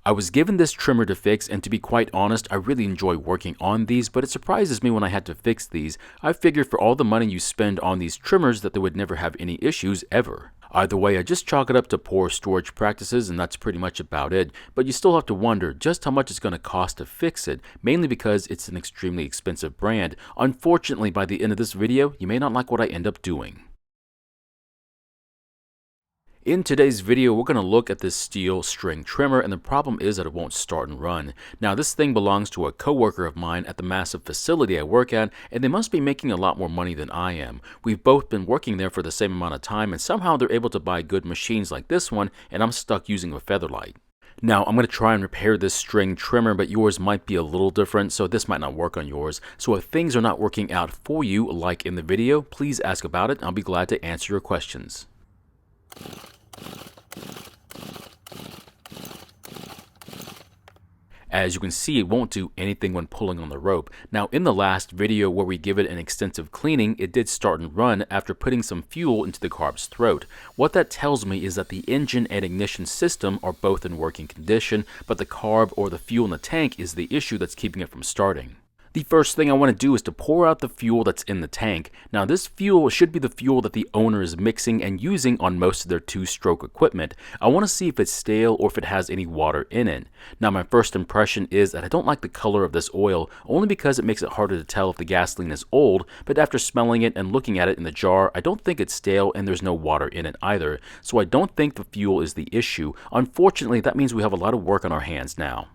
I was given this trimmer to fix, and to be quite honest, I really enjoy working on these, but it surprises me when I had to fix these. I figured for all the money you spend on these trimmers that they would never have any issues ever. Either way, I just chalk it up to poor storage practices, and that's pretty much about it, but you still have to wonder just how much it's going to cost to fix it, mainly because it's an extremely expensive brand. Unfortunately, by the end of this video, you may not like what I end up doing. In today's video, we're going to look at this Stihl string trimmer, and the problem is that it won't start and run. Now, this thing belongs to a coworker of mine at the massive facility I work at, and they must be making a lot more money than I am. We've both been working there for the same amount of time, and somehow they're able to buy good machines like this one, and I'm stuck using a Featherlight. Now, I'm going to try and repair this string trimmer, but yours might be a little different, so this might not work on yours. So if things are not working out for you, like in the video, please ask about it, and I'll be glad to answer your questions. As you can see, it won't do anything when pulling on the rope. Now, in the last video where we give it an extensive cleaning, it did start and run after putting some fuel into the carb's throat. What that tells me is that the engine and ignition system are both in working condition, but the carb or the fuel in the tank is the issue that's keeping it from starting. The first thing I want to do is to pour out the fuel that's in the tank. Now, this fuel should be the fuel that the owner is mixing and using on most of their two-stroke equipment. I want to see if it's stale or if it has any water in it. Now, my first impression is that I don't like the color of this oil, only because it makes it harder to tell if the gasoline is old, but after smelling it and looking at it in the jar, I don't think it's stale and there's no water in it either. So I don't think the fuel is the issue. Unfortunately, that means we have a lot of work on our hands now.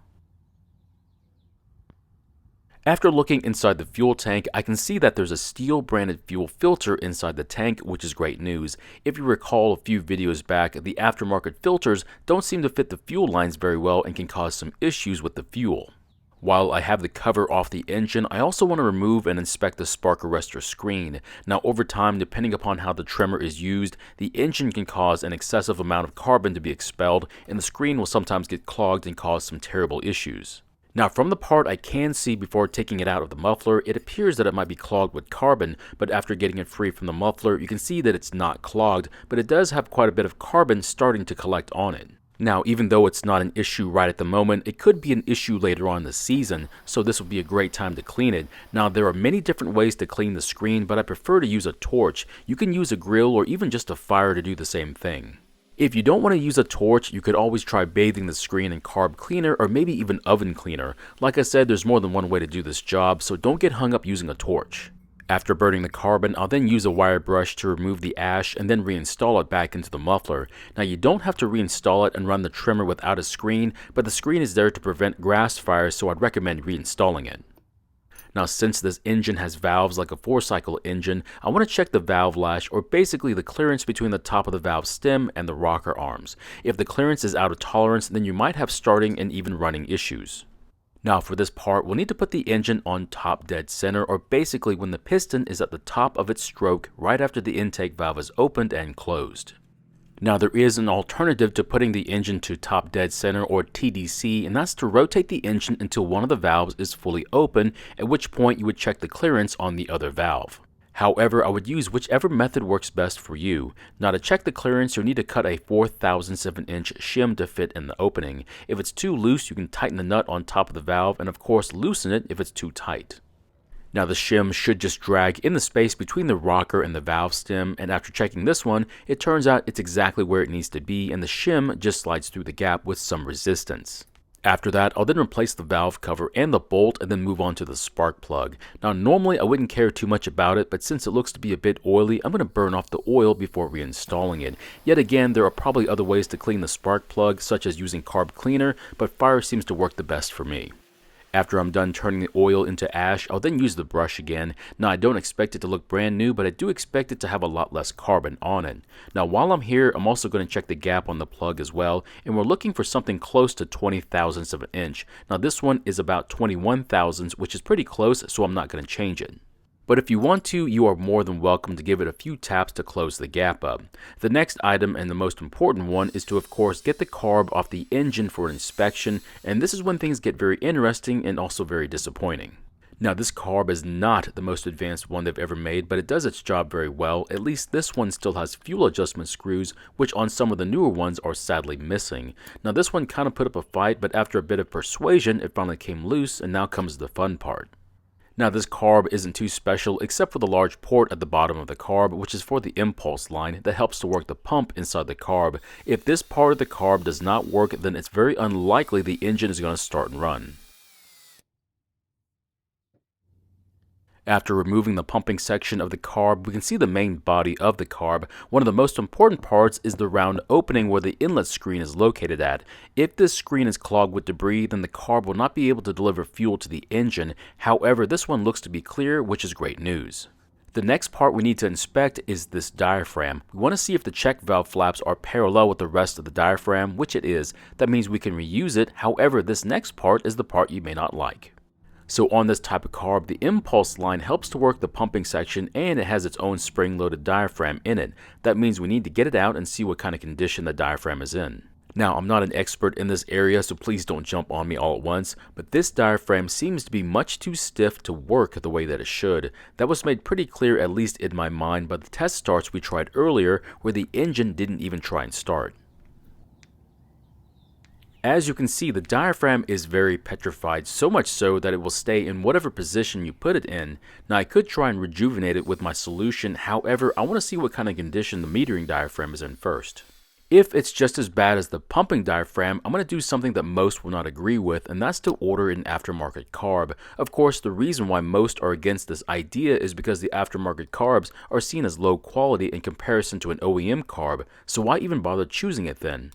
After looking inside the fuel tank, I can see that there's a Stihl branded fuel filter inside the tank, which is great news. If you recall a few videos back, the aftermarket filters don't seem to fit the fuel lines very well and can cause some issues with the fuel. While I have the cover off the engine, I also want to remove and inspect the spark arrestor screen. Now, over time, depending upon how the trimmer is used, the engine can cause an excessive amount of carbon to be expelled, and the screen will sometimes get clogged and cause some terrible issues. Now, from the part I can see before taking it out of the muffler, it appears that it might be clogged with carbon, but after getting it free from the muffler, you can see that it's not clogged, but it does have quite a bit of carbon starting to collect on it. Now, even though it's not an issue right at the moment, it could be an issue later on in the season, so this would be a great time to clean it. Now, there are many different ways to clean the screen, but I prefer to use a torch. You can use a grill or even just a fire to do the same thing. If you don't want to use a torch, you could always try bathing the screen in carb cleaner or maybe even oven cleaner. Like I said, there's more than one way to do this job, so don't get hung up using a torch. After burning the carbon, I'll then use a wire brush to remove the ash and then reinstall it back into the muffler. Now, you don't have to reinstall it and run the trimmer without a screen, but the screen is there to prevent grass fires, so I'd recommend reinstalling it. Now, since this engine has valves like a 4-cycle engine, I want to check the valve lash, or basically the clearance between the top of the valve stem and the rocker arms. If the clearance is out of tolerance, then you might have starting and even running issues. Now, for this part, we'll need to put the engine on top dead center, or basically when the piston is at the top of its stroke right after the intake valve is opened and closed. Now, there is an alternative to putting the engine to top dead center, or TDC, and that's to rotate the engine until one of the valves is fully open, at which point you would check the clearance on the other valve. However, I would use whichever method works best for you. Now, to check the clearance, you'll need to cut a 4,007-inch shim to fit in the opening. If it's too loose, you can tighten the nut on top of the valve, and of course loosen it if it's too tight. Now, the shim should just drag in the space between the rocker and the valve stem, and after checking this one, it turns out it's exactly where it needs to be, and the shim just slides through the gap with some resistance. After that, I'll then replace the valve cover and the bolt and then move on to the spark plug. Now, normally I wouldn't care too much about it, but since it looks to be a bit oily, I'm going to burn off the oil before reinstalling it. Yet again, there are probably other ways to clean the spark plug, such as using carb cleaner, but fire seems to work the best for me. After I'm done turning the oil into ash, I'll then use the brush again. Now, I don't expect it to look brand new, but I do expect it to have a lot less carbon on it. Now, while I'm here, I'm also going to check the gap on the plug as well, and we're looking for something close to 20 thousandths of an inch. Now, this one is about 21 thousandths, which is pretty close, so I'm not going to change it. But if you want to, you are more than welcome to give it a few taps to close the gap up. The next item, and the most important one, is to of course get the carb off the engine for an inspection, and this is when things get very interesting and also very disappointing. Now, this carb is not the most advanced one they've ever made, but it does its job very well. At least this one still has fuel adjustment screws, which on some of the newer ones are sadly missing. Now, this one kind of put up a fight, but after a bit of persuasion, it finally came loose, and now comes the fun part. Now, this carb isn't too special except for the large port at the bottom of the carb, which is for the impulse line that helps to work the pump inside the carb. If this part of the carb does not work, then it's very unlikely the engine is going to start and run. After removing the pumping section of the carb, we can see the main body of the carb. One of the most important parts is the round opening where the inlet screen is located at. If this screen is clogged with debris, then the carb will not be able to deliver fuel to the engine. However, this one looks to be clear, which is great news. The next part we need to inspect is this diaphragm. We want to see if the check valve flaps are parallel with the rest of the diaphragm, which it is. That means we can reuse it. However, this next part is the part you may not like. So on this type of carb, the impulse line helps to work the pumping section, and it has its own spring-loaded diaphragm in it. That means we need to get it out and see what kind of condition the diaphragm is in. Now, I'm not an expert in this area, so please don't jump on me all at once, but this diaphragm seems to be much too stiff to work the way that it should. That was made pretty clear, at least in my mind, by the test starts we tried earlier, where the engine didn't even try and start. As you can see, the diaphragm is very petrified, so much so that it will stay in whatever position you put it in. Now, I could try and rejuvenate it with my solution, however, I want to see what kind of condition the metering diaphragm is in first. If it's just as bad as the pumping diaphragm, I'm going to do something that most will not agree with, and that's to order an aftermarket carb. Of course, the reason why most are against this idea is because the aftermarket carbs are seen as low quality in comparison to an OEM carb, so why even bother choosing it then?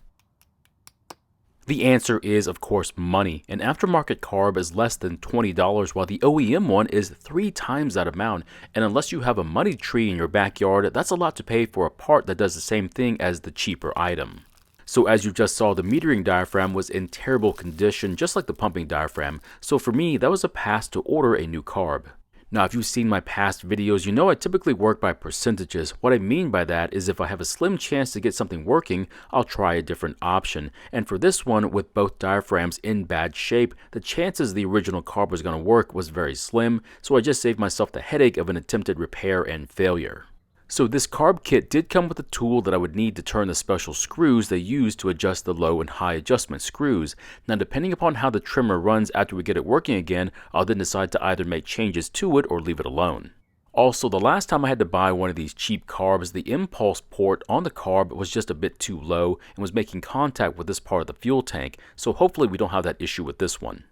The answer is, of course, money. An aftermarket carb is less than $20, while the OEM one is 3 times that amount. And unless you have a money tree in your backyard, that's a lot to pay for a part that does the same thing as the cheaper item. So as you just saw, the metering diaphragm was in terrible condition, just like the pumping diaphragm. So for me, that was a pass to order a new carb. Now, if you've seen my past videos, you know I typically work by percentages. What I mean by that is if I have a slim chance to get something working, I'll try a different option. And for this one, with both diaphragms in bad shape, the chances the original carb was going to work was very slim, so I just saved myself the headache of an attempted repair and failure. So this carb kit did come with a tool that I would need to turn the special screws they use to adjust the low and high adjustment screws. Now, depending upon how the trimmer runs after we get it working again, I'll then decide to either make changes to it or leave it alone. Also, the last time I had to buy one of these cheap carbs, the impulse port on the carb was just a bit too low and was making contact with this part of the fuel tank, so hopefully we don't have that issue with this one.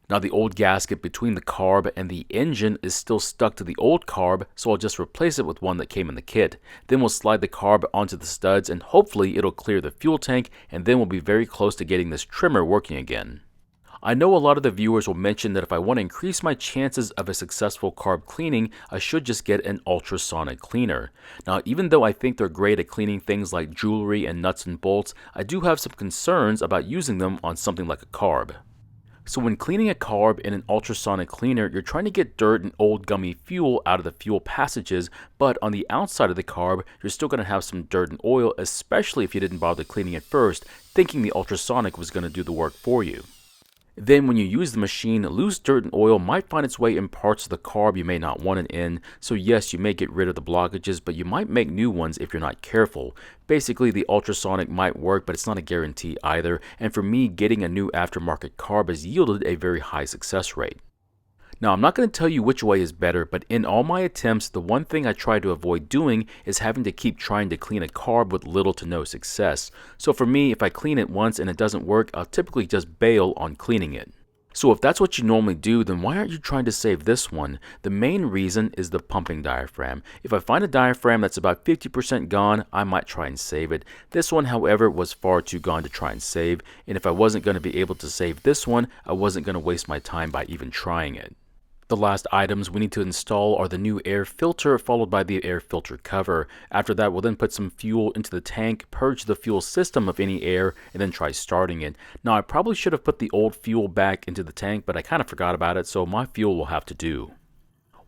Now, the old gasket between the carb and the engine is still stuck to the old carb, so I'll just replace it with one that came in the kit. Then we'll slide the carb onto the studs and hopefully it'll clear the fuel tank, and then we'll be very close to getting this trimmer working again. I know a lot of the viewers will mention that if I want to increase my chances of a successful carb cleaning, I should just get an ultrasonic cleaner. Now, even though I think they're great at cleaning things like jewelry and nuts and bolts, I do have some concerns about using them on something like a carb. So when cleaning a carb in an ultrasonic cleaner, you're trying to get dirt and old gummy fuel out of the fuel passages, but on the outside of the carb, you're still going to have some dirt and oil, especially if you didn't bother cleaning it first, thinking the ultrasonic was going to do the work for you. Then when you use the machine, loose dirt and oil might find its way in parts of the carb you may not want it in, so yes, you may get rid of the blockages, but you might make new ones if you're not careful. Basically, the ultrasonic might work, but it's not a guarantee either, and for me, getting a new aftermarket carb has yielded a very high success rate. Now, I'm not going to tell you which way is better, but in all my attempts, the one thing I try to avoid doing is having to keep trying to clean a carb with little to no success. So for me, if I clean it once and it doesn't work, I'll typically just bail on cleaning it. So if that's what you normally do, then why aren't you trying to save this one? The main reason is the pumping diaphragm. If I find a diaphragm that's about 50% gone, I might try and save it. This one, however, was far too gone to try and save, and if I wasn't going to be able to save this one, I wasn't going to waste my time by even trying it. The last items we need to install are the new air filter followed by the air filter cover. After that, we'll then put some fuel into the tank, purge the fuel system of any air, and then try starting it. Now, I probably should have put the old fuel back into the tank, but I kind of forgot about it, so my fuel will have to do.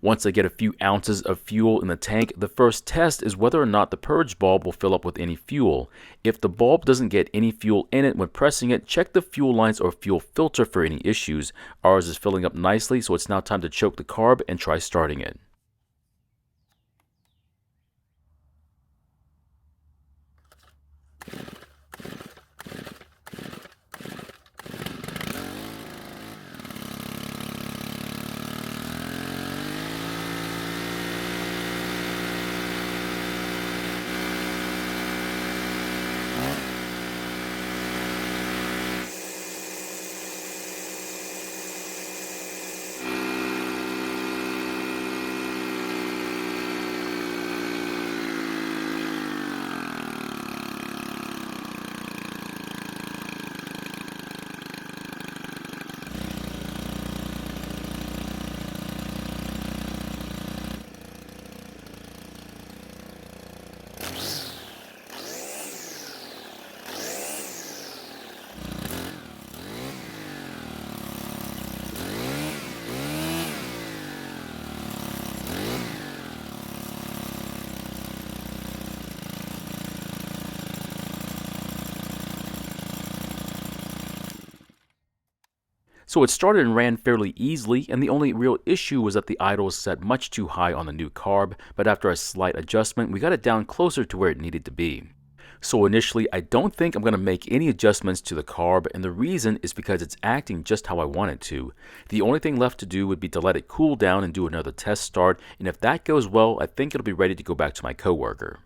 Once I get a few ounces of fuel in the tank, the first test is whether or not the purge bulb will fill up with any fuel. If the bulb doesn't get any fuel in it when pressing it, check the fuel lines or fuel filter for any issues. Ours is filling up nicely, so it's now time to choke the carb and try starting it. So it started and ran fairly easily, and the only real issue was that the idle was set much too high on the new carb, but after a slight adjustment, we got it down closer to where it needed to be. So initially, I don't think I'm going to make any adjustments to the carb, and the reason is because it's acting just how I want it to. The only thing left to do would be to let it cool down and do another test start, and if that goes well, I think it'll be ready to go back to my coworker.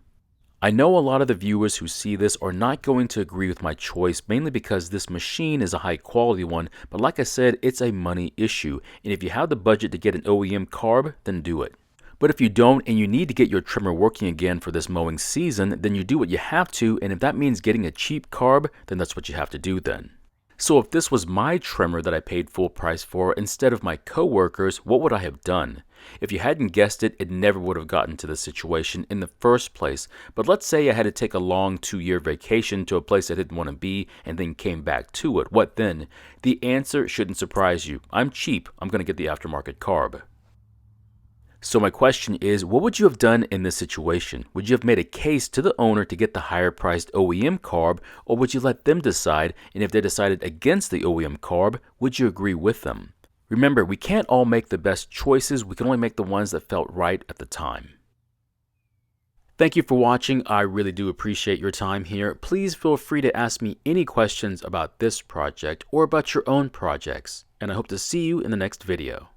I know a lot of the viewers who see this are not going to agree with my choice, mainly because this machine is a high quality one, but like I said, it's a money issue, and if you have the budget to get an OEM carb, then do it. But if you don't and you need to get your trimmer working again for this mowing season, then you do what you have to, and if that means getting a cheap carb, then that's what you have to do then. So if this was my trimmer that I paid full price for instead of my coworkers, what would I have done? If you hadn't guessed it, it never would have gotten to this situation in the first place. But let's say I had to take a long 2-year vacation to a place I didn't want to be and then came back to it. What then? The answer shouldn't surprise you. I'm cheap. I'm going to get the aftermarket carb. So my question is, what would you have done in this situation? Would you have made a case to the owner to get the higher priced OEM carb, or would you let them decide, and if they decided against the OEM carb, would you agree with them? Remember, we can't all make the best choices, we can only make the ones that felt right at the time. Thank you for watching, I really do appreciate your time here. Please feel free to ask me any questions about this project or about your own projects, and I hope to see you in the next video.